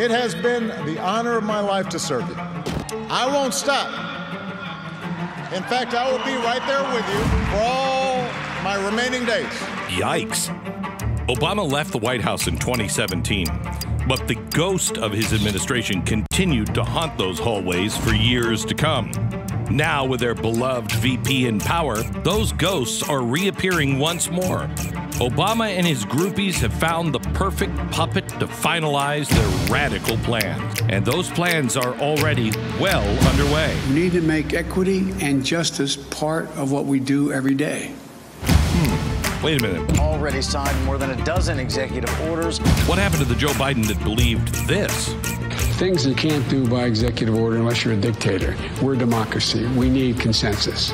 It has been the honor of my life to serve you. I won't stop. In fact, I will be right there with you for all my remaining days. Yikes. Obama left the White House in 2017, but the ghost of his administration continued to haunt those hallways for years to come. Now, with their beloved VP in power, those ghosts are reappearing once more. Obama and his groupies have found the perfect puppet to finalize their radical plans. And those plans are already well underway. We need to make equity and justice part of what we do every day. Wait a minute. Already signed more than a dozen executive orders. What happened to the Joe Biden that believed this? Things you can't do by executive order unless you're a dictator. We're a democracy. We need consensus.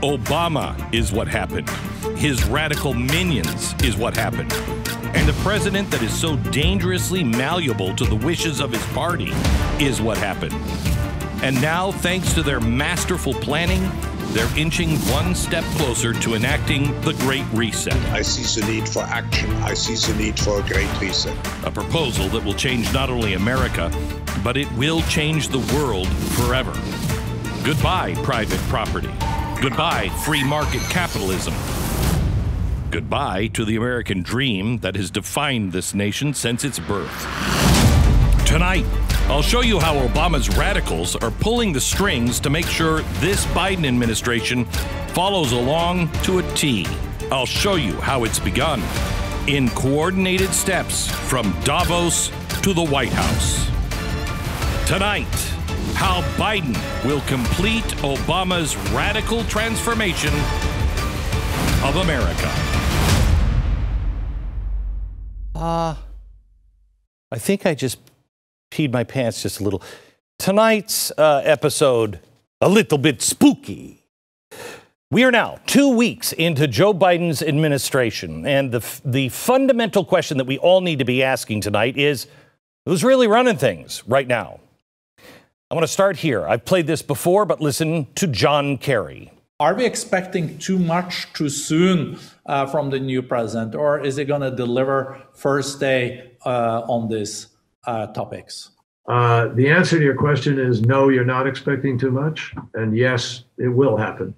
Obama is what happened. His radical minions is what happened. And the president that is so dangerously malleable to the wishes of his party is what happened. And now, thanks to their masterful planning, they're inching one step closer to enacting the Great Reset. I see the need for action. I see the need for a Great Reset. A proposal that will change not only America, but it will change the world forever. Goodbye, private property. Goodbye, free market capitalism. Goodbye to the American dream that has defined this nation since its birth. Tonight, I'll show you how Obama's radicals are pulling the strings to make sure this Biden administration follows along to a T. I'll show you how it's begun in coordinated steps from Davos to the White House. Tonight, how Biden will complete Obama's radical transformation of America. I think I just peed my pants just a little. Tonight's episode, a little bit spooky. We are now 2 weeks into Joe Biden's administration, and the fundamental question that we all need to be asking tonight is, who's really running things right now? I want to start here. I've played this before, but listen to John Kerry. Are we expecting too much too soon from the new president, or is he going to deliver first day on these topics? The answer to your question is no, you're not expecting too much. And yes, it will happen.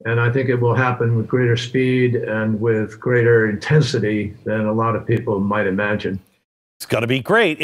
And I think it will happen with greater speed and with greater intensity than a lot of people might imagine. It's going to be great.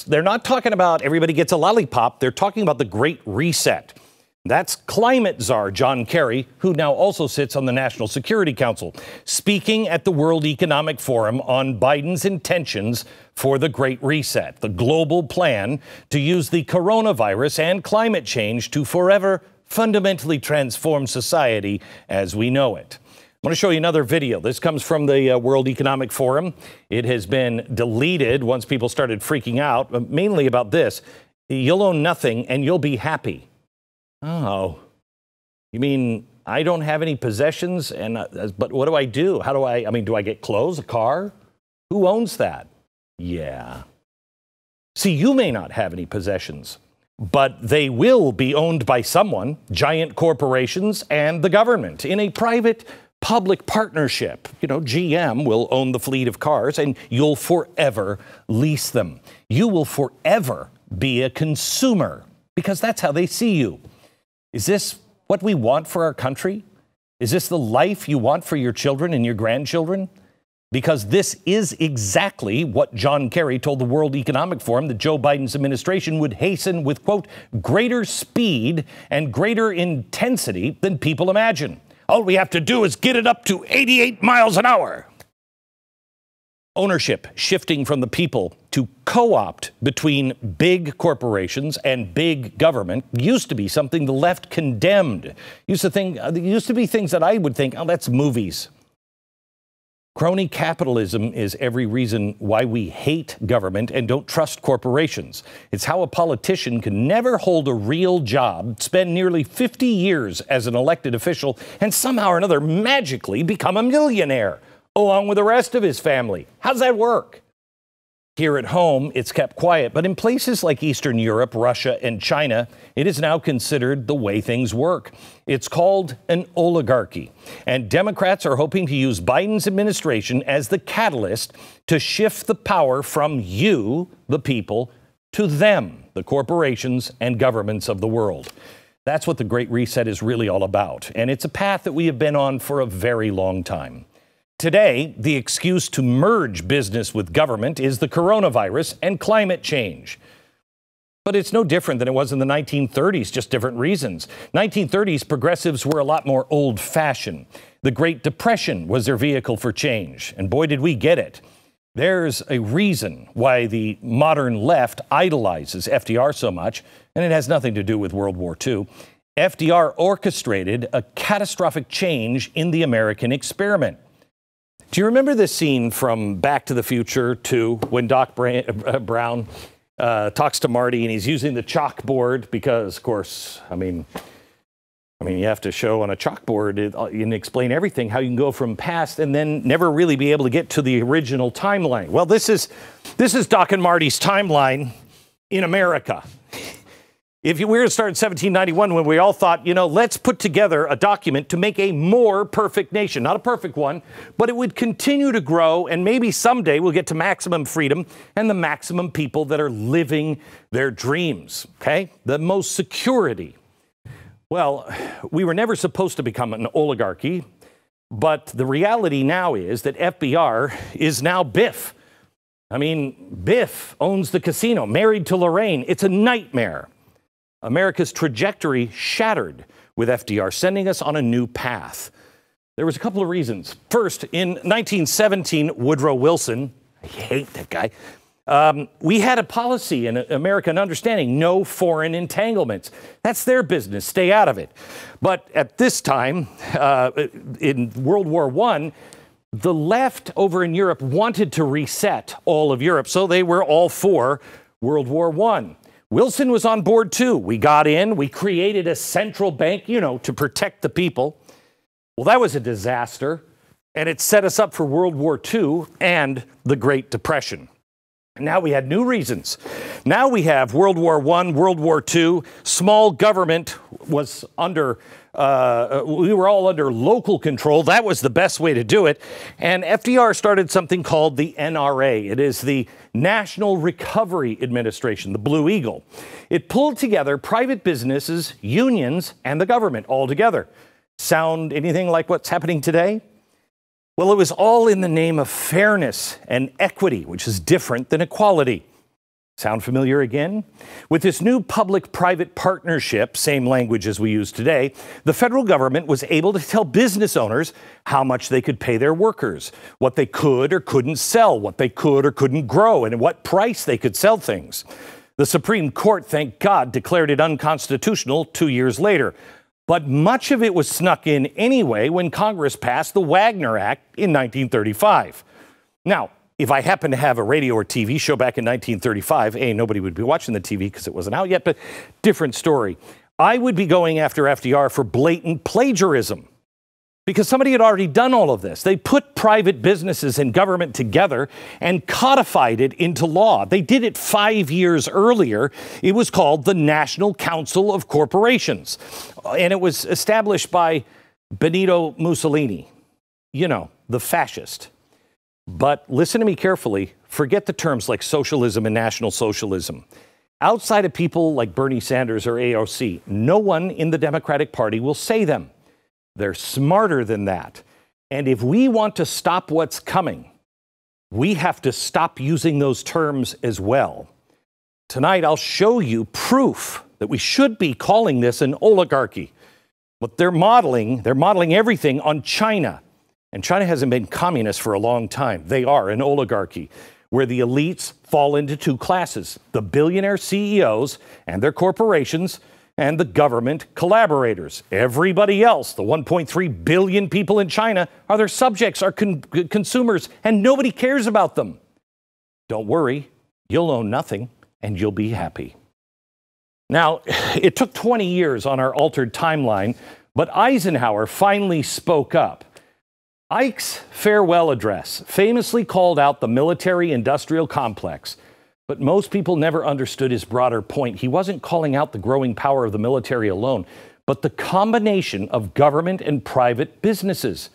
They're not talking about everybody gets a lollipop. They're talking about the Great Reset. That's climate czar John Kerry, who now also sits on the National Security Council, speaking at the World Economic Forum on Biden's intentions for the Great Reset, the global plan to use the coronavirus and climate change to forever fundamentally transform society as we know it. I want to show you another video. This comes from the World Economic Forum. It has been deleted once people started freaking out, mainly about this. You'll own nothing and you'll be happy. Oh, you mean I don't have any possessions, but what do I do? How do I mean, do I get clothes, a car? Who owns that? Yeah. See, you may not have any possessions, but they will be owned by someone, giant corporations and the government in a private public partnership. You know, GM will own the fleet of cars and you'll forever lease them. You will forever be a consumer because that's how they see you. Is this what we want for our country? Is this the life you want for your children and your grandchildren? Because this is exactly what John Kerry told the World Economic Forum that Joe Biden's administration would hasten with, quote, greater speed and greater intensity than people imagine. All we have to do is get it up to 88 miles an hour. Ownership shifting from the people to co-opt between big corporations and big government used to be something the left condemned. Used to be things that I would think, oh, that's movies. Crony capitalism is every reason why we hate government and don't trust corporations. It's how a politician can never hold a real job, spend nearly 50 years as an elected official, and somehow or another magically become a millionaire, along with the rest of his family. How does that work? Here at home, it's kept quiet, but in places like Eastern Europe, Russia, and China, it is now considered the way things work. It's called an oligarchy, and Democrats are hoping to use Biden's administration as the catalyst to shift the power from you, the people, to them, the corporations and governments of the world. That's what the Great Reset is really all about. And it's a path that we have been on for a very long time. Today, the excuse to merge business with government is the coronavirus and climate change. But it's no different than it was in the 1930s, just different reasons. 1930s, progressives were a lot more old-fashioned. The Great Depression was their vehicle for change, and boy, did we get it. There's a reason why the modern left idolizes FDR so much, and it has nothing to do with World War II. FDR orchestrated a catastrophic change in the American experiment. Do you remember this scene from Back to the Future 2 when Doc Brown talks to Marty and he's using the chalkboard because, of course, I mean, you have to show on a chalkboard and explain everything, how you can go from past and then never really be able to get to the original timeline. Well, this is Doc and Marty's timeline in America. If we were to start in 1791 when we all thought, let's put together a document to make a more perfect nation. Not a perfect one, but it would continue to grow, and maybe someday we'll get to maximum freedom and the maximum people that are living their dreams, okay? The most security. Well, we were never supposed to become an oligarchy, but the reality now is that FBR is now Biff. I mean, Biff owns the casino, married to Lorraine. It's a nightmare. America's trajectory shattered with FDR, sending us on a new path. There was a couple of reasons. First, in 1917, Woodrow Wilson, I hate that guy, we had a policy in America, an understanding, no foreign entanglements. That's their business, stay out of it. But at this time, in World War I, the left over in Europe wanted to reset all of Europe, so they were all for World War I. Wilson was on board too. We got in, we created a central bank, to protect the people. Well, that was a disaster, and it set us up for World War II and the Great Depression. Now we had new reasons. Now we have World War I, World War II, small government was under, we were all under local control. That was the best way to do it. And FDR started something called the NRA. It is the National Recovery Administration, the Blue Eagle. It pulled together private businesses, unions, and the government all together. Sound anything like what's happening today? Well, it was all in the name of fairness and equity, which is different than equality. Sound familiar again? With this new public-private partnership, same language as we use today, the federal government was able to tell business owners how much they could pay their workers, what they could or couldn't sell, what they could or couldn't grow, and at what price they could sell things. The Supreme Court, thank God, declared it unconstitutional 2 years later. But much of it was snuck in anyway when Congress passed the Wagner Act in 1935. Now, if I happened to have a radio or TV show back in 1935, nobody would be watching the TV because it wasn't out yet, but different story. I would be going after FDR for blatant plagiarism because somebody had already done all of this. They put private businesses and government together and codified it into law. They did it 5 years earlier. It was called the National Council of Corporations, and it was established by Benito Mussolini, the fascist. But listen to me carefully. Forget the terms like socialism and National Socialism. Outside of people like Bernie Sanders or AOC, no one in the Democratic Party will say them. They're smarter than that. And if we want to stop what's coming, we have to stop using those terms as well. Tonight, I'll show you proof that we should be calling this an oligarchy. But they're modeling everything on China. And China hasn't been communist for a long time. They are an oligarchy, where the elites fall into two classes: the billionaire CEOs and their corporations, and the government collaborators. Everybody else, the 1.3 billion people in China, are their subjects, are consumers, and nobody cares about them. Don't worry, you'll own nothing, and you'll be happy. Now, it took 20 years on our altered timeline, but Eisenhower finally spoke up. Ike's farewell address famously called out the military-industrial complex, but most people never understood his broader point. He wasn't calling out the growing power of the military alone, but the combination of government and private businesses.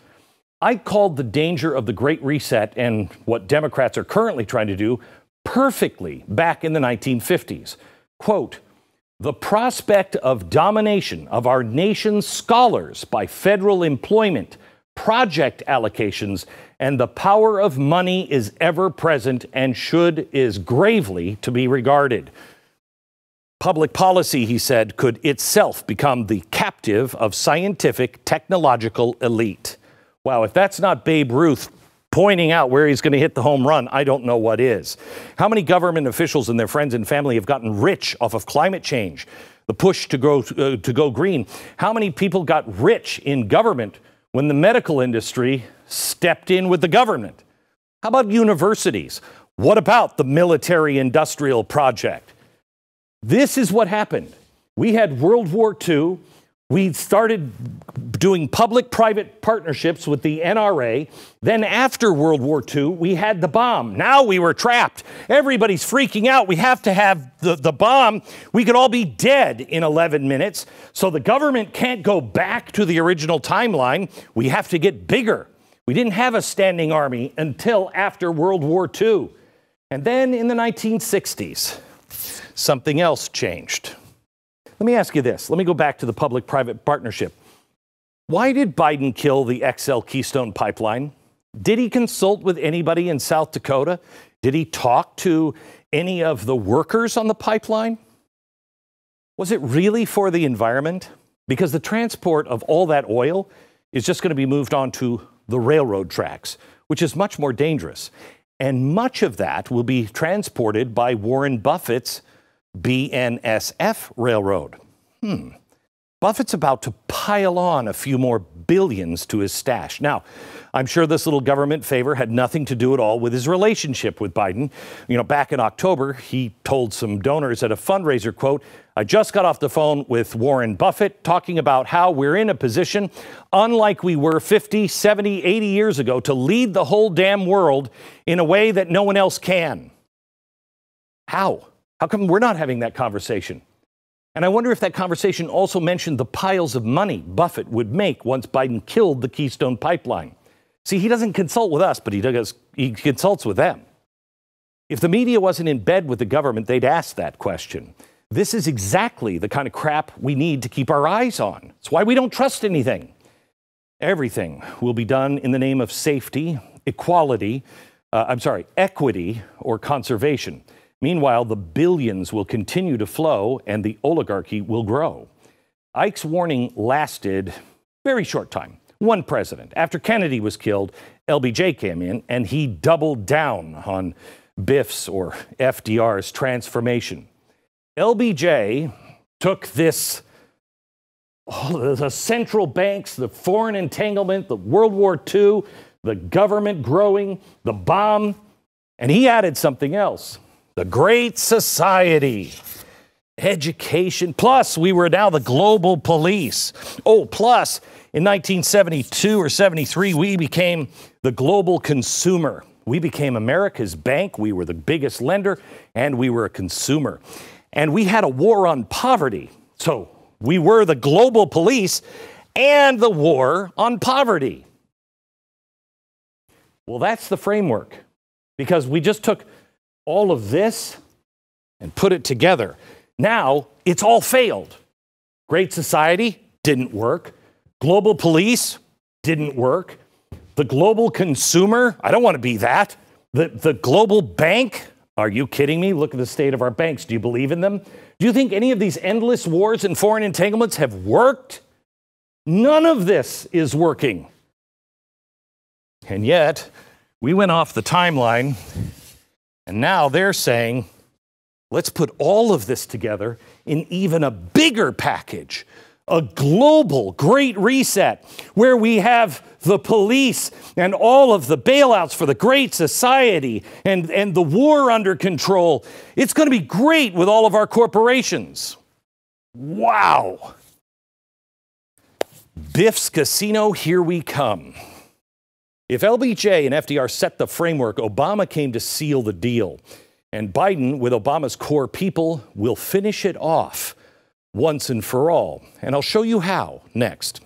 Ike called the danger of the Great Reset and what Democrats are currently trying to do perfectly back in the 1950s. Quote, "The prospect of domination of our nation's scholars by federal employment, project allocations, and the power of money is ever present and is gravely to be regarded. Public policy," he said, "could itself become the captive of scientific, technological elite." Wow, if that's not Babe Ruth pointing out where he's going to hit the home run, I don't know what is. How many government officials and their friends and family have gotten rich off of climate change, the push to go green? How many people got rich in government when the medical industry stepped in with the government? How about universities? What about the military-industrial project? This is what happened. We had World War II. We started doing public-private partnerships with the NRA. Then after World War II, we had the bomb. Now we were trapped. Everybody's freaking out. We have to have the bomb. We could all be dead in 11 minutes. So the government can't go back to the original timeline. We have to get bigger. We didn't have a standing army until after World War II. And then in the 1960s, something else changed. Let me ask you this. Let me go back to the public-private partnership. Why did Biden kill the XL Keystone Pipeline? Did he consult with anybody in South Dakota? Did he talk to any of the workers on the pipeline? Was it really for the environment? Because the transport of all that oil is just going to be moved on to the railroad tracks, which is much more dangerous. And much of that will be transported by Warren Buffett's BNSF Railroad. Buffett's about to pile on a few more billions to his stash. Now, I'm sure this little government favor had nothing to do at all with his relationship with Biden. You know, back in October, he told some donors at a fundraiser, quote, "I just got off the phone with Warren Buffett talking about how we're in a position, unlike we were 50, 70, 80 years ago, to lead the whole damn world in a way that no one else can." How? How come we're not having that conversation? And I wonder if that conversation also mentioned the piles of money Buffett would make once Biden killed the Keystone Pipeline. See, he doesn't consult with us, but he consults with them. If the media wasn't in bed with the government, they'd ask that question. This is exactly the kind of crap we need to keep our eyes on. It's why we don't trust anything. Everything will be done in the name of safety, equity, or conservation. Meanwhile, the billions will continue to flow and the oligarchy will grow. Ike's warning lasted a very short time. One president. After Kennedy was killed, LBJ came in and he doubled down on Biff's or FDR's transformation. LBJ took this, the central banks, the foreign entanglement, the World War II, the government growing, the bomb, and he added something else. The Great Society, education, plus we were now the global police. Oh, plus in 1972 or 73, we became the global consumer. We became America's bank. We were the biggest lender and we were a consumer. And we had a war on poverty. So we were the global police and the war on poverty. Well, that's the framework because we just took all of this and put it together. Now it's all failed. Great Society didn't work. Global police didn't work. The global consumer, I don't want to be that. The global bank, are you kidding me? Look at the state of our banks. Do you believe in them? Do you think any of these endless wars and foreign entanglements have worked? None of this is working. And yet, we went off the timeline. And now they're saying, let's put all of this together in even a bigger package, a global great reset, where we have the police and all of the bailouts for the Great Society and the war under control. It's going to be great with all of our corporations. Wow. Biff's Casino, here we come. If LBJ and FDR set the framework, Obama came to seal the deal. And Biden, with Obama's core people, will finish it off once and for all. And I'll show you how next.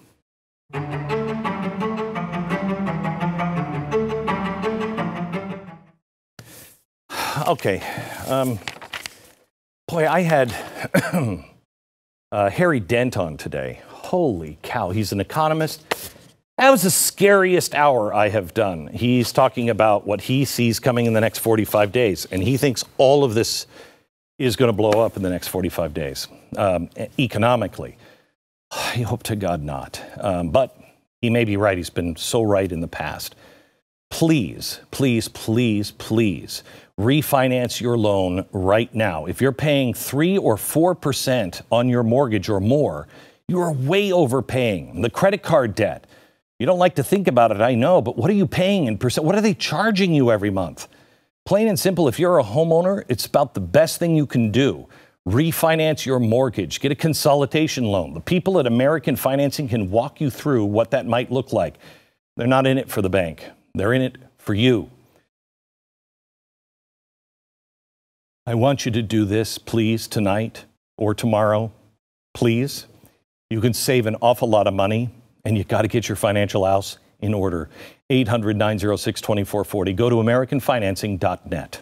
Okay. Boy, I had Harry Dent on today. Holy cow, he's an economist. That was the scariest hour I have done. He's talking about what he sees coming in the next 45 days, and he thinks all of this is going to blow up in the next 45 days, economically. I hope to God not. But he may be right. He's been so right in the past. Please, please, please, please refinance your loan right now. If you're paying 3 or 4% on your mortgage or more, you are way overpaying. The credit card debt. You don't like to think about it, I know, but what are you paying in percent? What are they charging you every month? Plain and simple, if you're a homeowner, it's about the best thing you can do. Refinance your mortgage. Get a consolidation loan. The people at American Financing can walk you through what that might look like. They're not in it for the bank. They're in it for you. I want you to do this, please, tonight or tomorrow. Please. You can save an awful lot of money, and you've got to get your financial house in order. 800-906-2440. Go to AmericanFinancing.net.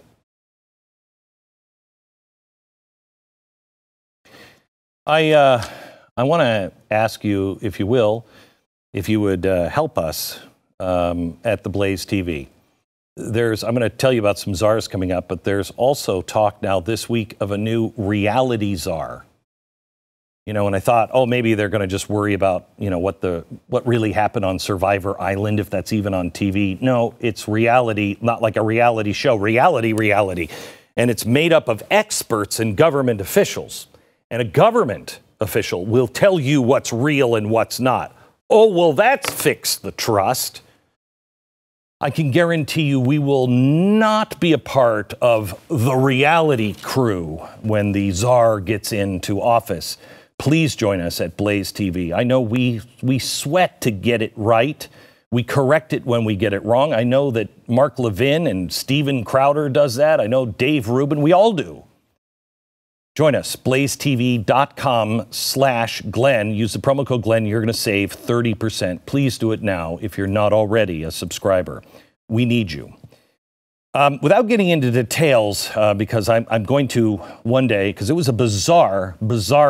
I want to ask you, if you will, if you would help us at the BlazeTV. I'm going to tell you about some czars coming up, but there's also talk now this week of a new reality czar. You know, and I thought, oh, maybe they're going to just worry about, you know, what really happened on Survivor Island, if that's even on TV. No, it's reality, not like a reality show. Reality. And it's made up of experts and government officials. And a government official will tell you what's real and what's not. Oh, well, that's fixed the trust. I can guarantee you we will not be a part of the reality crew when the czar gets into office. Please join us at BlazeTV. I know we sweat to get it right. We correct it when we get it wrong. I know that Mark Levin and Steven Crowder does that. I know Dave Rubin. We all do. Join us, blazetv.com/Glenn. Use the promo code Glenn. You're going to save 30%. Please do it now if you're not already a subscriber. We need you. Without getting into details, because I'm going to one day, because it was a bizarre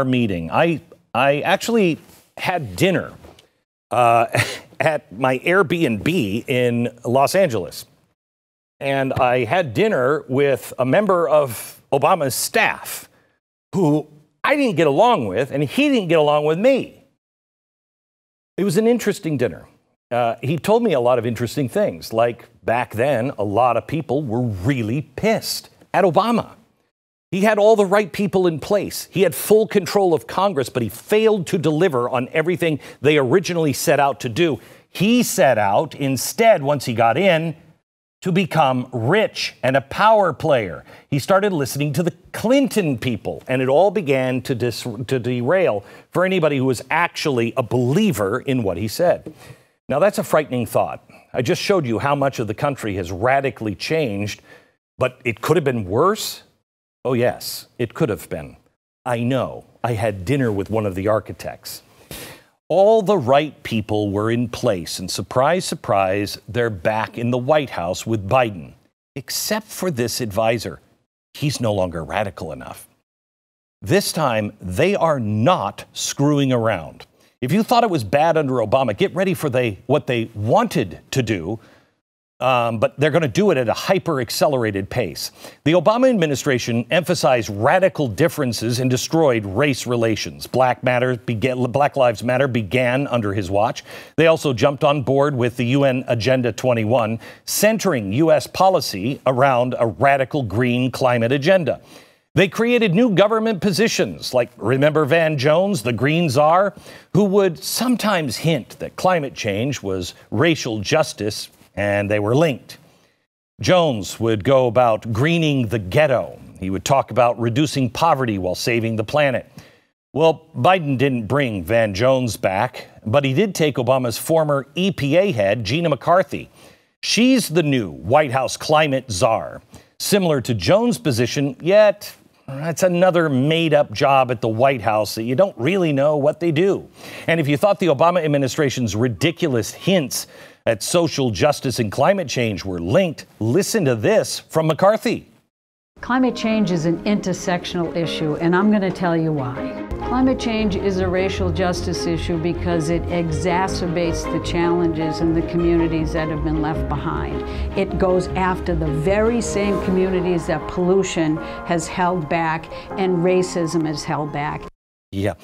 meeting. I actually had dinner at my Airbnb in Los Angeles. And I had dinner with a member of Obama's staff who I didn't get along with, and he didn't get along with me. It was an interesting dinner. He told me a lot of interesting things, like back then, a lot of people were really pissed at Obama. He had all the right people in place. He had full control of Congress, but he failed to deliver on everything they originally set out to do. He set out instead, once he got in, to become rich and a power player. He started listening to the Clinton people, and it all began to derail for anybody who was actually a believer in what he said. Now, that's a frightening thought. I just showed you how much of the country has radically changed, but it could have been worse. Oh, yes, it could have been. I know. I had dinner with one of the architects. All the right people were in place, and surprise, surprise, they're back in the White House with Biden, except for this advisor. He's no longer radical enough. This time, they are not screwing around. If you thought it was bad under Obama, get ready for what they wanted to do, but they're going to do it at a hyper-accelerated pace. The Obama administration emphasized radical differences and destroyed race relations. Black Lives Matter began under his watch. They also jumped on board with the UN Agenda 21, centering U.S. policy around a radical green climate agenda. They created new government positions, like, remember Van Jones, the Green Czar, who would sometimes hint that climate change was racial justice, and they were linked. Jones would go about greening the ghetto. He would talk about reducing poverty while saving the planet. Well, Biden didn't bring Van Jones back, but he did take Obama's former EPA head, Gina McCarthy. She's the new White House climate czar. Similar to Jones' position, yet that's another made-up job at the White House that you don't really know what they do. And if you thought the Obama administration's ridiculous hints at social justice and climate change were linked, listen to this from McCarthy. Climate change is an intersectional issue, and I'm going to tell you why. Climate change is a racial justice issue because it exacerbates the challenges in the communities that have been left behind. It goes after the very same communities that pollution has held back and racism has held back. Yeah.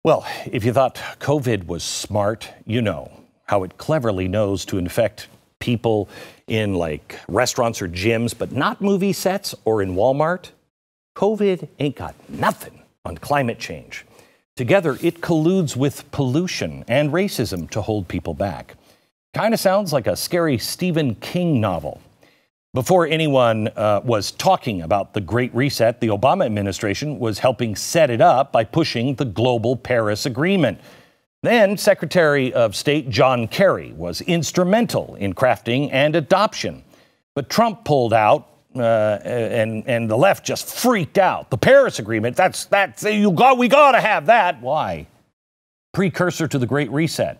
Well, if you thought COVID was smart, you know how it cleverly knows to infect people in like restaurants or gyms, but not movie sets or in Walmart. COVID ain't got nothing on climate change. Together, it colludes with pollution and racism to hold people back. Kind of sounds like a scary Stephen King novel. Before anyone was talking about the Great Reset, the Obama administration was helping set it up by pushing the global Paris Agreement. Then Secretary of State John Kerry was instrumental in crafting and adoption. But Trump pulled out and the left just freaked out. The Paris Agreement, we got to have that. Why? Precursor to the Great Reset.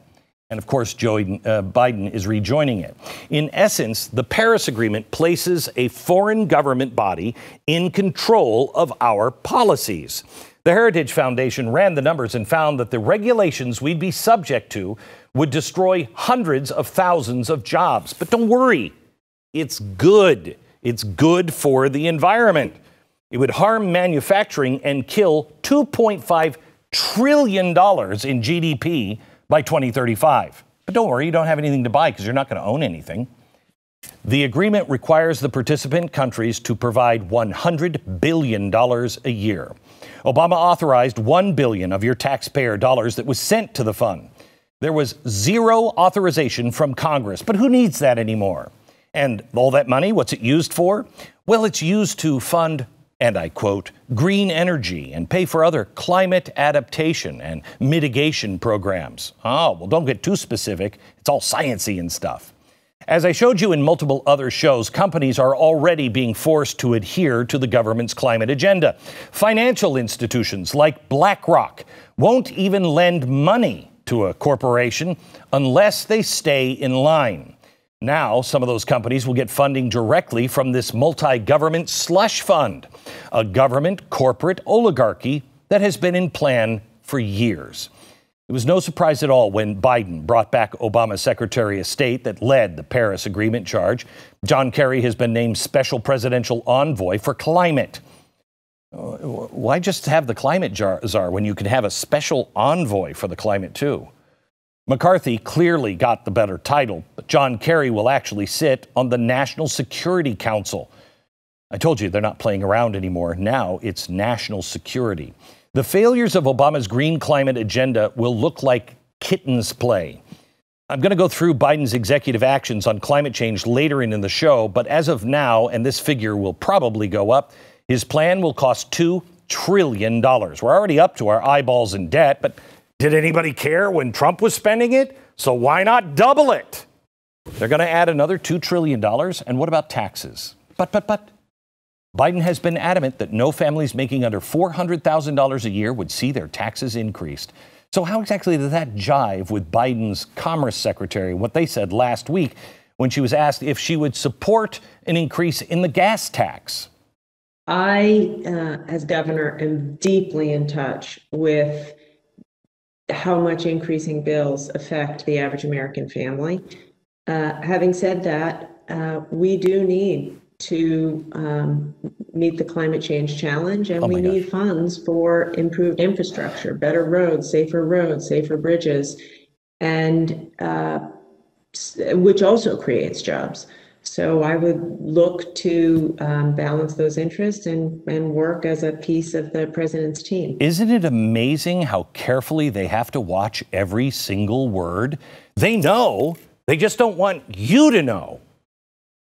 And of course, Biden is rejoining it. In essence, the Paris Agreement places a foreign government body in control of our policies. The Heritage Foundation ran the numbers and found that the regulations we'd be subject to would destroy hundreds of thousands of jobs. But don't worry, it's good. It's good for the environment. It would harm manufacturing and kill $2.5 trillion in GDP by 2035. But don't worry, you don't have anything to buy because you're not going to own anything. The agreement requires the participant countries to provide $100 billion a year. Obama authorized $1 billion of your taxpayer dollars that was sent to the fund. There was zero authorization from Congress, but who needs that anymore? And all that money, what's it used for? Well, it's used to fund, and I quote, green energy and pay for other climate adaptation and mitigation programs. Oh, well, don't get too specific. It's all sciencey and stuff. As I showed you in multiple other shows, companies are already being forced to adhere to the government's climate agenda. Financial institutions like BlackRock won't even lend money to a corporation unless they stay in line. Now, some of those companies will get funding directly from this multi-government slush fund, a government corporate oligarchy that has been in plan for years. It was no surprise at all when Biden brought back Obama's Secretary of State that led the Paris Agreement charge. John Kerry has been named Special Presidential Envoy for Climate. Why just have the climate czar when you can have a special envoy for the climate, too? McCarthy clearly got the better title, but John Kerry will actually sit on the National Security Council. I told you they're not playing around anymore. Now it's national security. The failures of Obama's green climate agenda will look like kittens play. I'm going to go through Biden's executive actions on climate change later in the show, but as of now, and this figure will probably go up, his plan will cost $2 trillion. We're already up to our eyeballs in debt, but did anybody care when Trump was spending it? So why not double it? They're going to add another $2 trillion. And what about taxes? But Biden has been adamant that no families making under $400,000 a year would see their taxes increased. So how exactly does that jive with Biden's Commerce Secretary, what they said last week when she was asked if she would support an increase in the gas tax? I, as governor, am deeply in touch with how much increasing bills affect the average American family. Having said that, we do need to meet the climate change challenge, and we need funds for improved infrastructure, better roads, safer bridges, and which also creates jobs. So I would look to balance those interests and work as a piece of the president's team. Isn't it amazing how carefully they have to watch every single word? They know, they just don't want you to know.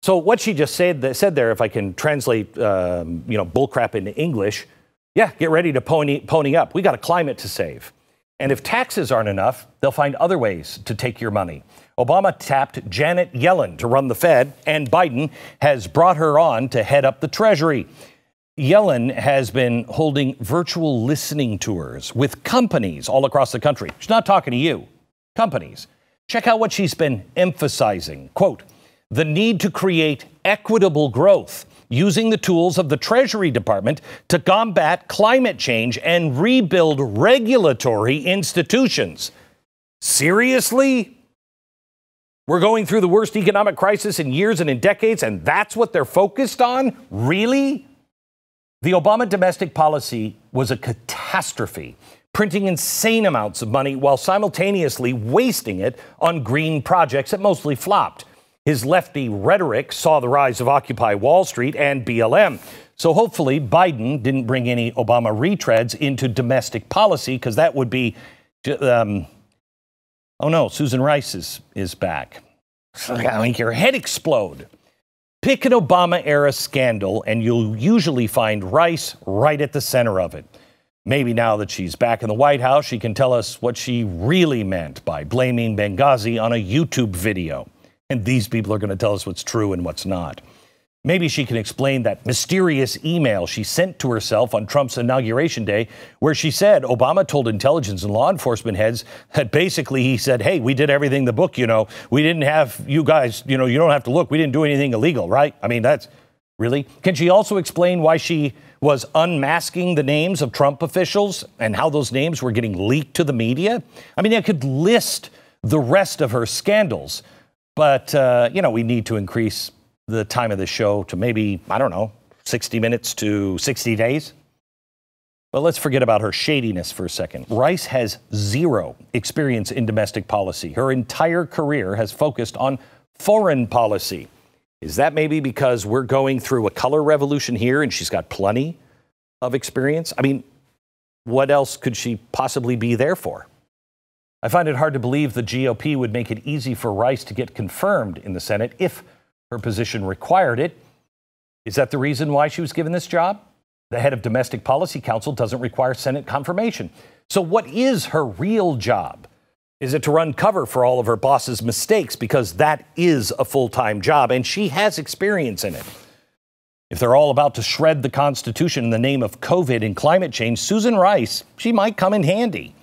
So what she just said there, if I can translate, bullcrap into English, yeah, get ready to pony up. We got a climate to save. And if taxes aren't enough, they'll find other ways to take your money. Obama tapped Janet Yellen to run the Fed, and Biden has brought her on to head up the Treasury. Yellen has been holding virtual listening tours with companies all across the country. She's not talking to you, companies. Check out what she's been emphasizing. Quote, the need to create equitable growth using the tools of the Treasury Department to combat climate change and rebuild regulatory institutions. Seriously? We're going through the worst economic crisis in years and in decades, and that's what they're focused on? Really? The Obama domestic policy was a catastrophe, printing insane amounts of money while simultaneously wasting it on green projects that mostly flopped. His lefty rhetoric saw the rise of Occupy Wall Street and BLM. So hopefully Biden didn't bring any Obama retreads into domestic policy, because that would be, oh no, Susan Rice is back. I'll make your head explode. Pick an Obama-era scandal, and you'll usually find Rice right at the center of it. Maybe now that she's back in the White House, she can tell us what she really meant by blaming Benghazi on a YouTube video. And these people are going to tell us what's true and what's not. Maybe she can explain that mysterious email she sent to herself on Trump's inauguration day, where she said Obama told intelligence and law enforcement heads that basically he said, hey, we did everything the book, we didn't have you guys, you don't have to look. We didn't do anything illegal, right? I mean, that's really. Can she also explain why she was unmasking the names of Trump officials and how those names were getting leaked to the media? I mean, I could list the rest of her scandals, but, we need to increase the time of the show to maybe, 60 minutes to 60 days. But let's forget about her shadiness for a second. Rice has zero experience in domestic policy. Her entire career has focused on foreign policy. Is that maybe because we're going through a color revolution here and she's got plenty of experience? I mean, what else could she possibly be there for? I find it hard to believe the GOP would make it easy for Rice to get confirmed in the Senate if her position required it. Is that the reason why she was given this job? The head of Domestic Policy Council doesn't require Senate confirmation. So what is her real job? Is it to run cover for all of her boss's mistakes? Because that is a full-time job, and she has experience in it. If they're all about to shred the Constitution in the name of COVID and climate change, Susan Rice, she might come in handy.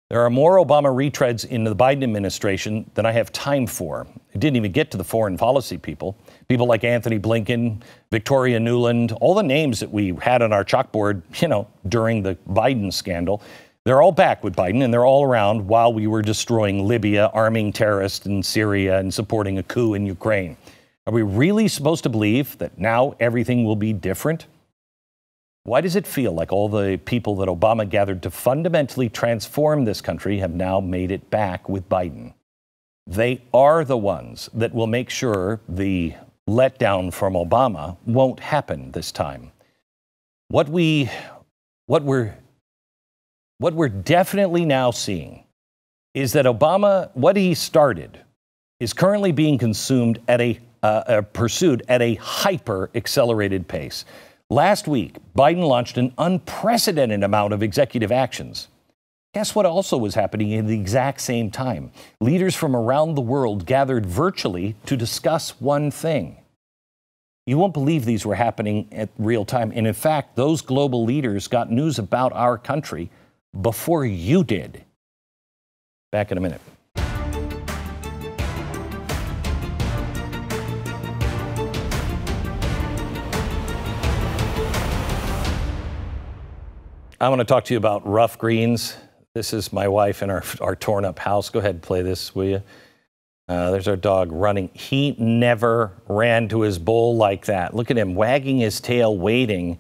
There are more Obama retreads in the Biden administration than I have time for. I didn't even get to the foreign policy people. People like Anthony Blinken, Victoria Nuland, all the names that we had on our chalkboard, during the Biden scandal. They're all back with Biden, and they're all around while we were destroying Libya, arming terrorists in Syria, and supporting a coup in Ukraine. Are we really supposed to believe that now everything will be different? Why does it feel like all the people that Obama gathered to fundamentally transform this country have now made it back with Biden? They are the ones that will make sure the letdown from Obama won't happen this time. What we're definitely now seeing is that Obama, what he started, is currently being consumed at pursued at a hyper accelerated pace. Last week, Biden launched an unprecedented amount of executive actions. Guess what also was happening at the exact same time? Leaders from around the world gathered virtually to discuss one thing. You won't believe these were happening at real time. And in fact, those global leaders got news about our country before you did. Back in a minute. I want to talk to you about rough greens. This is my wife in our torn up house. Go ahead and play this, will you? There's our dog running. He never ran to his bowl like that. Look at him wagging his tail, waiting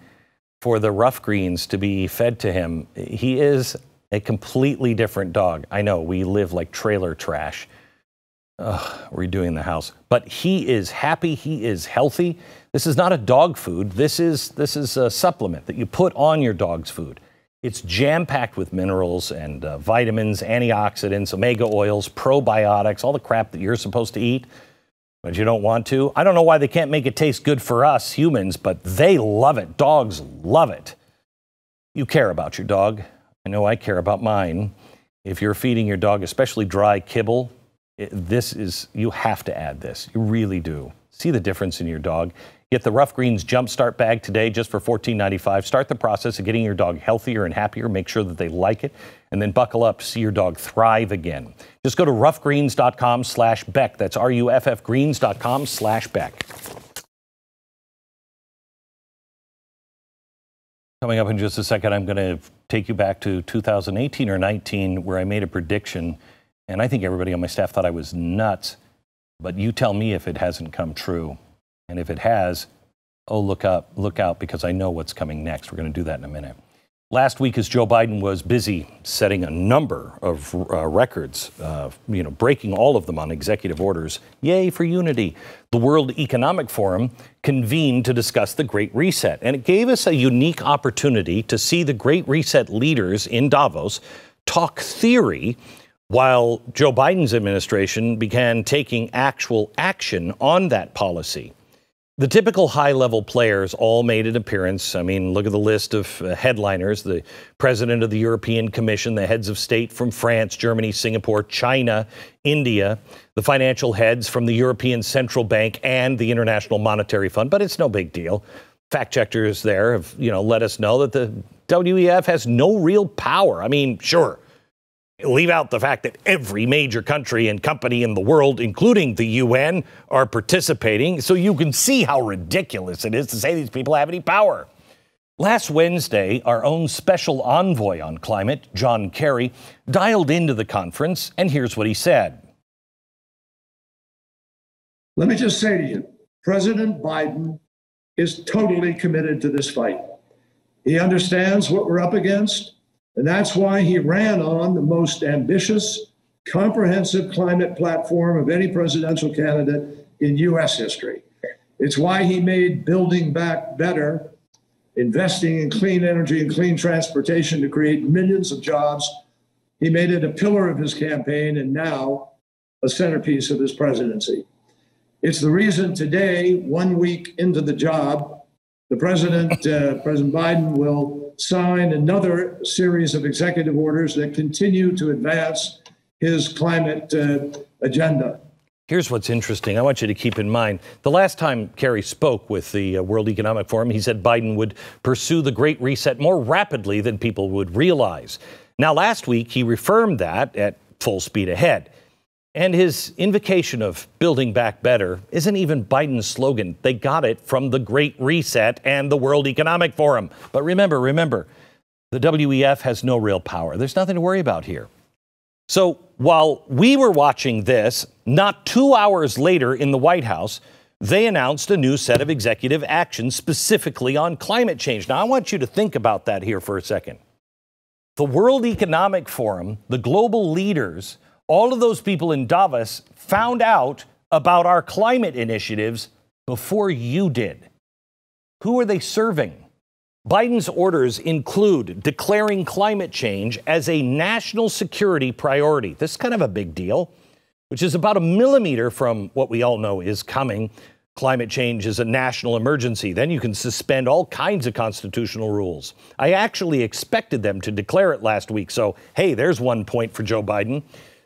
for the rough greens to be fed to him. He is a completely different dog. I know we live like trailer trash. Redoing the house. But he is happy. He is healthy. This is not a dog food. This is a supplement that you put on your dog's food. It's jam-packed with minerals and vitamins, antioxidants, omega oils, probiotics, all the crap that you're supposed to eat, but you don't want to. I don't know why they can't make it taste good for us humans, but they love it. Dogs love it. You care about your dog. I know I care about mine. If you're feeding your dog, especially dry kibble, you have to add this. You really do. See the difference in your dog. Get the Rough Greens Jumpstart Bag today just for $14.95. Start the process of getting your dog healthier and happier. Make sure that they like it. And then buckle up to see your dog thrive again. Just go to roughgreens.com/Beck. That's RUFFgreens.com/Beck. Coming up in just a second, I'm going to take you back to 2018 or 19, where I made a prediction, and I think everybody on my staff thought I was nuts. But you tell me if it hasn't come true. And if it has, oh, look out, because I know what's coming next. We're going to do that in a minute. Last week, as Joe Biden was busy setting a number of records, breaking all of them on executive orders, yay for unity, the World Economic Forum convened to discuss the Great Reset. And it gave us a unique opportunity to see the Great Reset leaders in Davos talk theory while Joe Biden's administration began taking actual action on that policy. The typical high-level players all made an appearance. I mean, look at the list of headliners: the president of the European Commission, the heads of state from France, Germany, Singapore, China, India, the financial heads from the European Central Bank and the International Monetary Fund. But it's no big deal. Fact checkers there have, let us know that the WEF has no real power. I mean, sure, leave out the fact that every major country and company in the world, including the UN, are participating, so you can see how ridiculous it is to say these people have any power. Last Wednesday, our own special envoy on climate, John Kerry, dialed into the conference, and here's what he said. Let me just say to you, President Biden is totally committed to this fight. He understands what we're up against. And that's why he ran on the most ambitious, comprehensive climate platform of any presidential candidate in U.S. history. It's why he made Building Back Better, investing in clean energy and clean transportation to create millions of jobs. He made it a pillar of his campaign and now a centerpiece of his presidency. It's the reason today, 1 week into the job, the President Biden will sign another series of executive orders that continue to advance his climate agenda. Here's what's interesting. I want you to keep in mind, the last time Kerry spoke with the World Economic Forum, he said Biden would pursue the Great Reset more rapidly than people would realize. Now, last week, he reaffirmed that at full speed ahead. And his invocation of Building Back Better isn't even Biden's slogan. They got it from the Great Reset and the World Economic Forum. But remember, the WEF has no real power. There's nothing to worry about here. So while we were watching this, not 2 hours later in the White House, they announced a new set of executive actions specifically on climate change. Now, I want you to think about that here for a second. The World Economic Forum, the global leaders, all of those people in Davos found out about our climate initiatives before you did. Who are they serving? Biden's orders include declaring climate change as a national security priority. This is kind of a big deal, which is about a millimeter from what we all know is coming. Climate change is a national emergency. Then you can suspend all kinds of constitutional rules. I actually expected them to declare it last week. So, hey, there's 1 point for Joe Biden.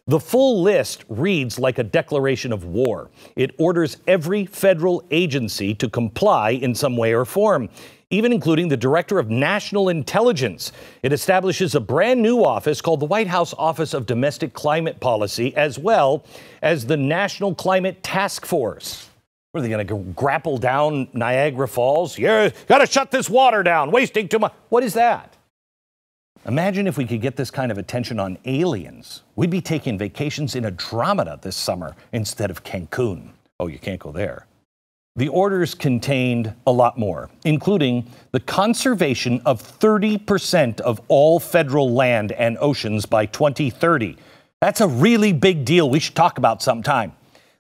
The full list reads like a declaration of war. It orders every federal agency to comply in some way or form, even including the Director of National Intelligence. It establishes a brand new office called the White House Office of Domestic Climate Policy, as well as the National Climate Task Force. What are they going to grapple down Niagara Falls? Yeah, got to shut this water down, wasting too much. What is that? Imagine if we could get this kind of attention on aliens. We'd be taking vacations in Andromeda this summer instead of Cancun. Oh, you can't go there. The orders contained a lot more, including the conservation of 30% of all federal land and oceans by 2030. That's a really big deal we should talk about sometime.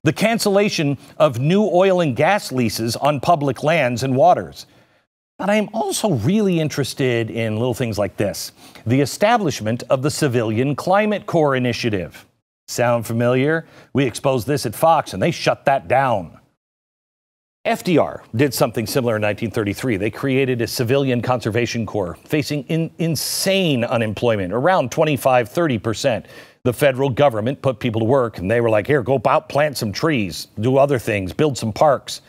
The cancellation of new oil and gas leases on public lands and waters. But I am also really interested in little things like this. The establishment of the Civilian Climate Corps Initiative. Sound familiar? We exposed this at Fox and they shut that down. FDR did something similar in 1933. They created a Civilian Conservation Corps facing insane unemployment, around 25-30%. The federal government put people to work and they were like, here, go out, plant some trees, do other things, build some parks.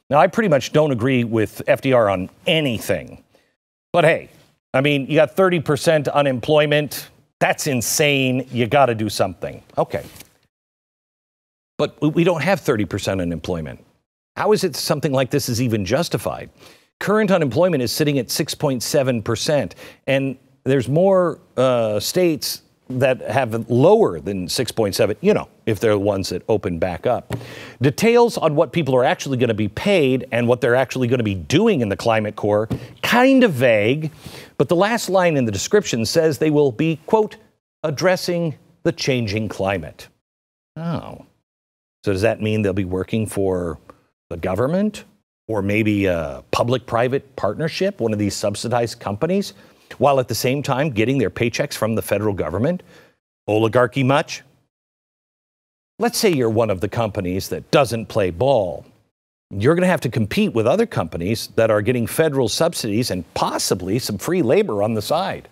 Now, I pretty much don't agree with FDR on anything. But hey, I mean, you got 30% unemployment. That's insane. You got to do something. Okay. But we don't have 30% unemployment. How is it something like this is even justified? Current unemployment is sitting at 6.7%. And there's more states that have lower than 6.7, you know, if they're the ones that open back up. Details on what people are actually going to be paid and what they're actually going to be doing in the Climate Corps, kind of vague, but the last line in the description says they will be, quote, addressing the changing climate. Oh. So does that mean they'll be working for the government or maybe a public-private partnership, one of these subsidized companies, while at the same time getting their paychecks from the federal government? Oligarchy much? Let's say you're one of the companies that doesn't play ball. You're going to have to compete with other companies that are getting federal subsidies and possibly some free labor on the side.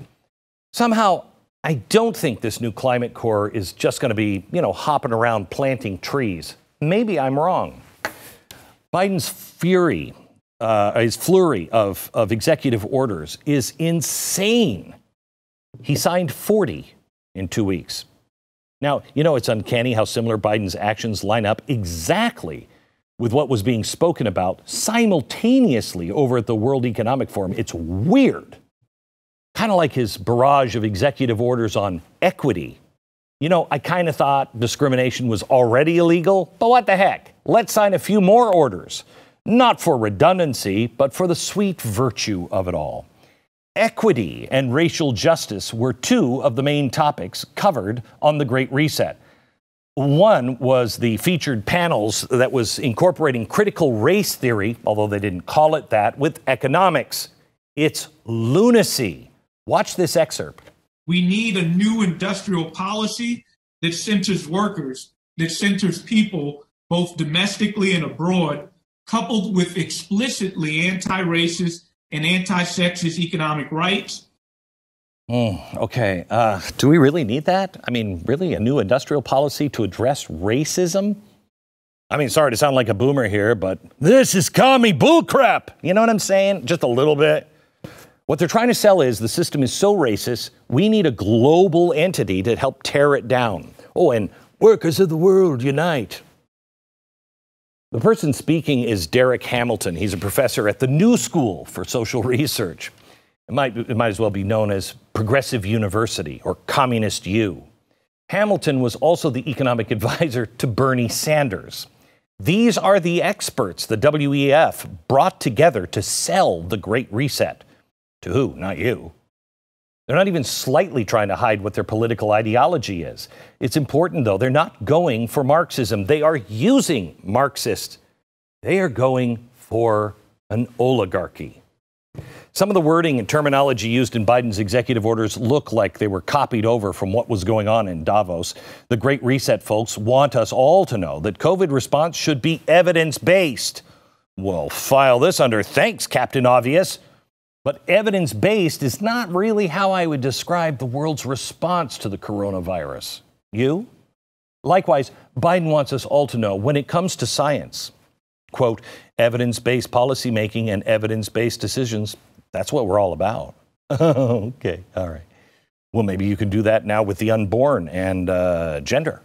Somehow, I don't think this new Climate Corps is just going to be, you know, hopping around planting trees. Maybe I'm wrong. Biden's flurry of executive orders is insane. He signed 40 in 2 weeks. Now, you know, it's uncanny how similar Biden's actions line up exactly with what was being spoken about simultaneously over at the World Economic Forum. It's weird. Kind of like his barrage of executive orders on equity. You know, I kind of thought discrimination was already illegal, but what the heck? Let's sign a few more orders. Not for redundancy, but for the sweet virtue of it all. Equity and racial justice were two of the main topics covered on the Great Reset. One was the featured panels that was incorporating critical race theory, although they didn't call it that, with economics. It's lunacy. Watch this excerpt. We need a new industrial policy that centers workers, that centers people, both domestically and abroad, coupled with explicitly anti-racist and anti-sexist economic rights. Okay. Do we really need that? I mean, really, a new industrial policy to address racism? I mean, sorry to sound like a boomer here, but this is commie bullcrap. You know what I'm saying? Just a little bit. What they're trying to sell is the system is so racist, we need a global entity to help tear it down. Oh, and workers of the world unite. The person speaking is Derek Hamilton. He's a professor at the New School for Social Research. It might as well be known as Progressive University or Communist U. Hamilton was also the economic advisor to Bernie Sanders. These are the experts the WEF brought together to sell the Great Reset. To who? Not you. They're not even slightly trying to hide what their political ideology is. It's important, though. They're not going for Marxism. They are using Marxists. They are going for an oligarchy. Some of the wording and terminology used in Biden's executive orders look like they were copied over from what was going on in Davos. The Great Reset folks want us all to know that COVID response should be evidence-based. Well, file this under thanks, Captain Obvious. But evidence-based is not really how I would describe the world's response to the coronavirus. You? Likewise, Biden wants us all to know when it comes to science, quote, evidence-based policymaking and evidence-based decisions, that's what we're all about. Okay, all right. Well, maybe you can do that now with the unborn and gender.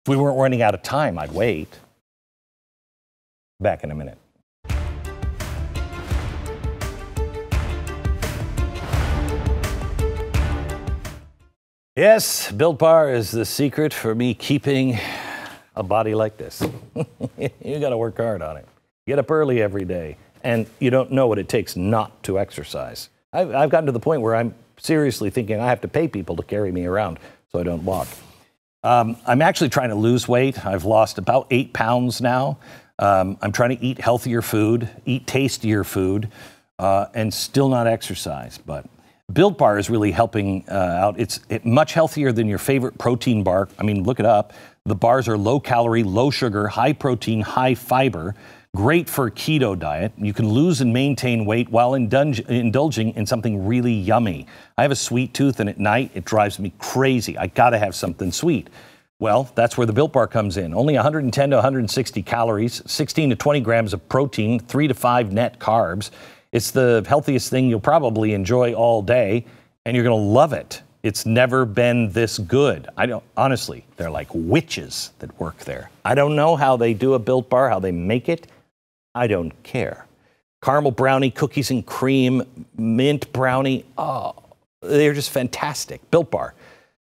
If we weren't running out of time, I'd wait. Back in a minute. Yes, Built Bar is the secret for me keeping a body like this. You got to work hard on it. Get up early every day, and you don't know what it takes not to exercise. I've gotten to the point where I'm seriously thinking I have to pay people to carry me around so I don't walk. I'm actually trying to lose weight. I've lost about 8 pounds now. I'm trying to eat healthier food, eat tastier food, and still not exercise, but Built Bar is really helping out. It's much healthier than your favorite protein bar. I mean, look it up. The bars are low calorie, low sugar, high protein, high fiber, great for a keto diet. You can lose and maintain weight while indulging in something really yummy. I have a sweet tooth, and at night it drives me crazy. I got to have something sweet. Well, that's where the Built Bar comes in. Only 110 to 160 calories, 16 to 20 grams of protein, 3 to 5 net carbs. It's the healthiest thing you'll probably enjoy all day, and you're going to love it. It's never been this good. Honestly, they're like witches that work there. I don't know how they do a Built Bar, how they make it, I don't care. Caramel brownie, cookies and cream, mint brownie. Oh, they're just fantastic. Built Bar.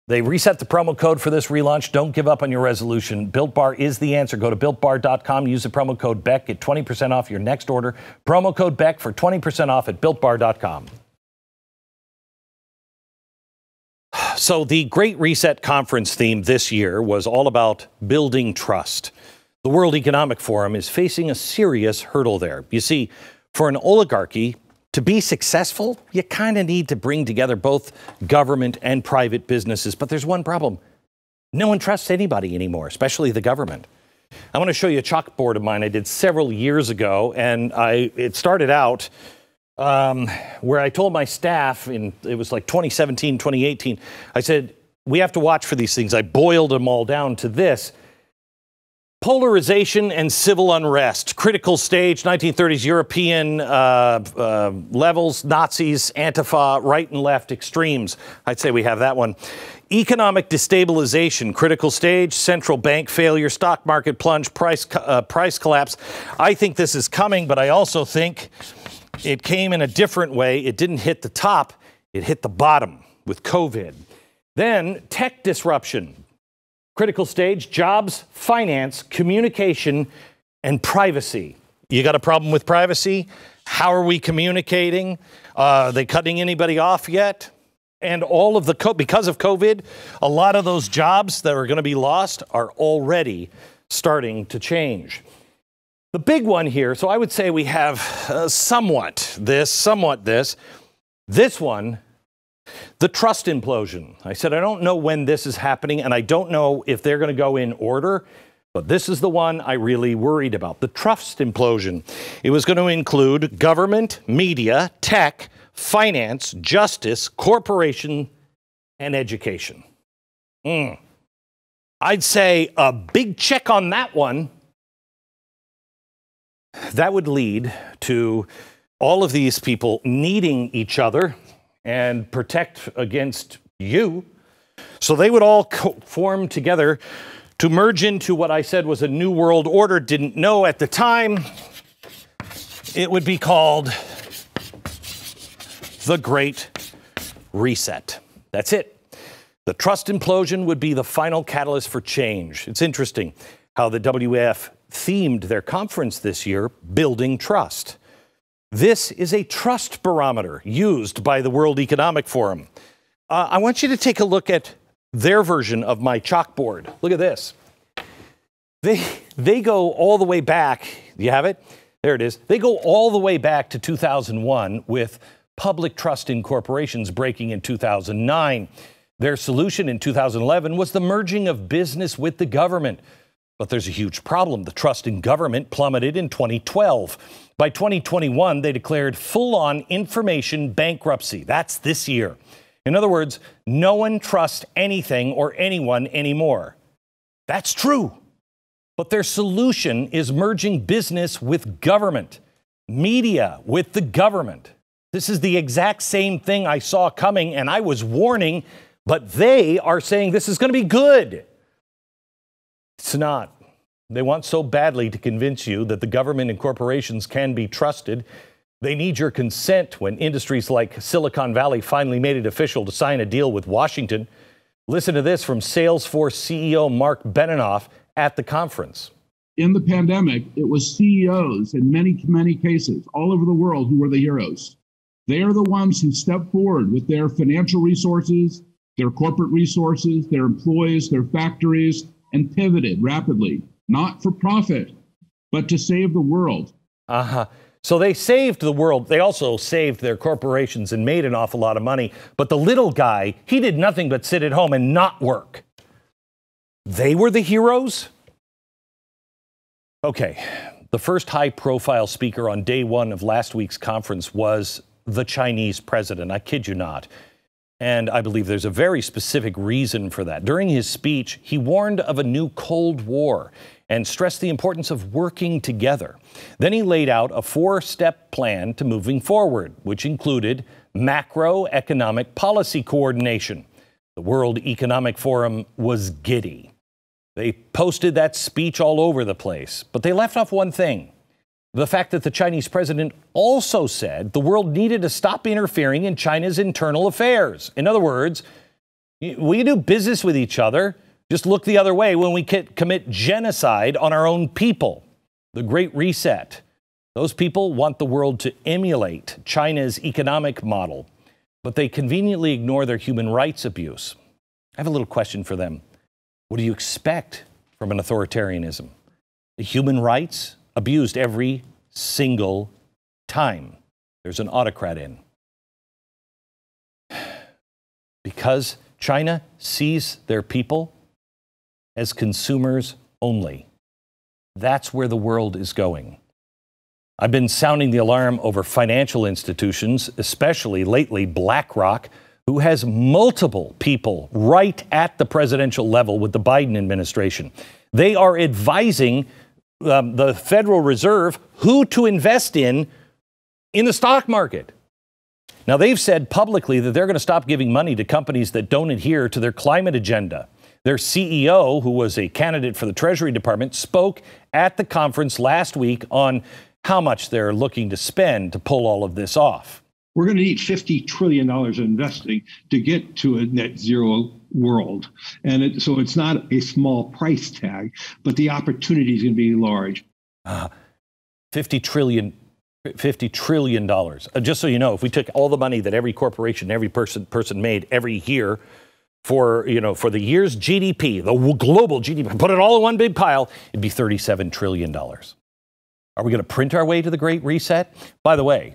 They reset the promo code for this relaunch. Don't give up on your resolution. Built Bar is the answer. Go to BuiltBar.com. Use the promo code Beck. Get 20% off your next order. Promo code Beck for 20% off at BuiltBar.com. So the Great Reset Conference theme this year was all about building trust. The World Economic Forum is facing a serious hurdle there. You see, for an oligarchy to be successful, you kind of need to bring together both government and private businesses. But there's one problem. No one trusts anybody anymore, especially the government. I want to show you a chalkboard of mine I did several years ago, and it started out where I told my staff, it was like 2017, 2018, I said, we have to watch for these things. I boiled them all down to this. Polarization and civil unrest, critical stage, 1930s European levels, Nazis, Antifa, right and left extremes. I'd say we have that one. Economic destabilization, critical stage, central bank failure, stock market plunge, price collapse. I think this is coming, but I also think it came in a different way. It didn't hit the top, it hit the bottom with COVID. Then tech disruption. Critical stage, jobs, finance, communication, and privacy. You got a problem with privacy? How are we communicating? Are they cutting anybody off yet? And all of because of COVID, a lot of those jobs that are going to be lost are already starting to change. The big one here, so I would say we have somewhat this. This one, the trust implosion. I said, I don't know when this is happening, and I don't know if they're going to go in order, but this is the one I really worried about, the trust implosion. It was going to include government, media, tech, finance, justice, corporation, and education. I'd say a big check on that one. That would lead to all of these people needing each other and protect against you. So they would all form together to merge into what I said was a new world order. Didn't know at the time. It would be called the Great Reset. That's it. The trust implosion would be the final catalyst for change. It's interesting how the WEF themed their conference this year, Building Trust. This is a trust barometer used by the World Economic Forum. I want you to take a look at their version of my chalkboard. Look at this. They go all the way back. You have it? There it is. They go all the way back to 2001 with public trust in corporations breaking in 2009. Their solution in 2011 was the merging of business with the government. But there's a huge problem. The trust in government plummeted in 2012. By 2021, they declared full-on information bankruptcy. That's this year. In other words, no one trusts anything or anyone anymore. That's true. But their solution is merging business with government, media with the government. This is the exact same thing I saw coming, and I was warning, but they are saying this is going to be good. It's not. They want so badly to convince you that the government and corporations can be trusted. They need your consent when industries like Silicon Valley finally made it official to sign a deal with Washington. Listen to this from Salesforce CEO Mark Benioff at the conference. In the pandemic, it was CEOs in many cases all over the world who were the heroes. They are the ones who step forward with their financial resources, their corporate resources, their employees, their factories, and pivoted rapidly, not for profit, but to save the world. So they saved the world. They also saved their corporations and made an awful lot of money. But the little guy, he did nothing but sit at home and not work. They were the heroes? Okay, the first high-profile speaker on day one of last week's conference was the Chinese president. I kid you not. And I believe there's a very specific reason for that. During his speech, he warned of a new Cold War and stressed the importance of working together. Then he laid out a 4-step plan to moving forward, which included macroeconomic policy coordination. The World Economic Forum was giddy. They posted that speech all over the place, but they left off one thing. The fact that the Chinese president also said the world needed to stop interfering in China's internal affairs. In other words, we do business with each other. Just look the other way when we commit genocide on our own people. The Great Reset. Those people want the world to emulate China's economic model, but they conveniently ignore their human rights abuse. I have a little question for them. What do you expect from an authoritarianism? The human rights abused every single time there's an autocrat in. Because China sees their people as consumers only. That's where the world is going. I've been sounding the alarm over financial institutions, especially lately BlackRock, who has multiple people right at the presidential level with the Biden administration. They are advising the Federal Reserve who to invest in the stock market. Now, they've said publicly that they're going to stop giving money to companies that don't adhere to their climate agenda. Their CEO, who was a candidate for the Treasury Department, spoke at the conference last week on how much they're looking to spend to pull all of this off. We're going to need $50 trillion of investing to get to a net zero world. And so it's not a small price tag, but the opportunity is going to be large. $50 trillion. Just so you know, if we took all the money that every corporation, every person made every year for the year's GDP, the global GDP, put it all in one big pile, it'd be $37 trillion. Are we going to print our way to the Great Reset? By the way,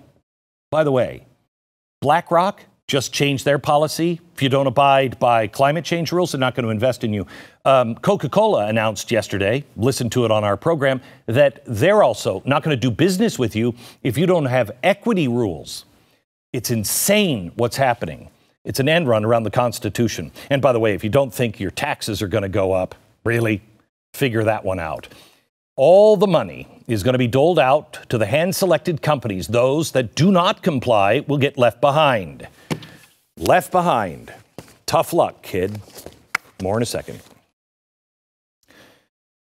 BlackRock just changed their policy. If you don't abide by climate change rules, they're not going to invest in you. Coca-Cola announced yesterday, listen to it on our program, that they're also not going to do business with you if you don't have equity rules. It's insane what's happening. It's an end run around the Constitution. And by the way, if you don't think your taxes are going to go up, really, figure that one out. All the money is going to be doled out to the hand-selected companies. Those that do not comply will get left behind. Left behind. Tough luck, kid. More in a second.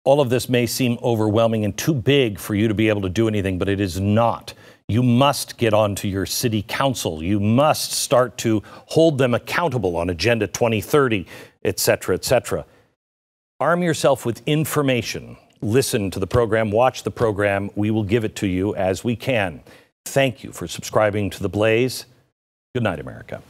All of this may seem overwhelming and too big for you to be able to do anything, but it is not. You must get onto your city council. You must start to hold them accountable on Agenda 2030, et cetera, et cetera. Arm yourself with information. Listen to the program, watch the program. We will give it to you as we can. Thank you for subscribing to The Blaze. Good night, America.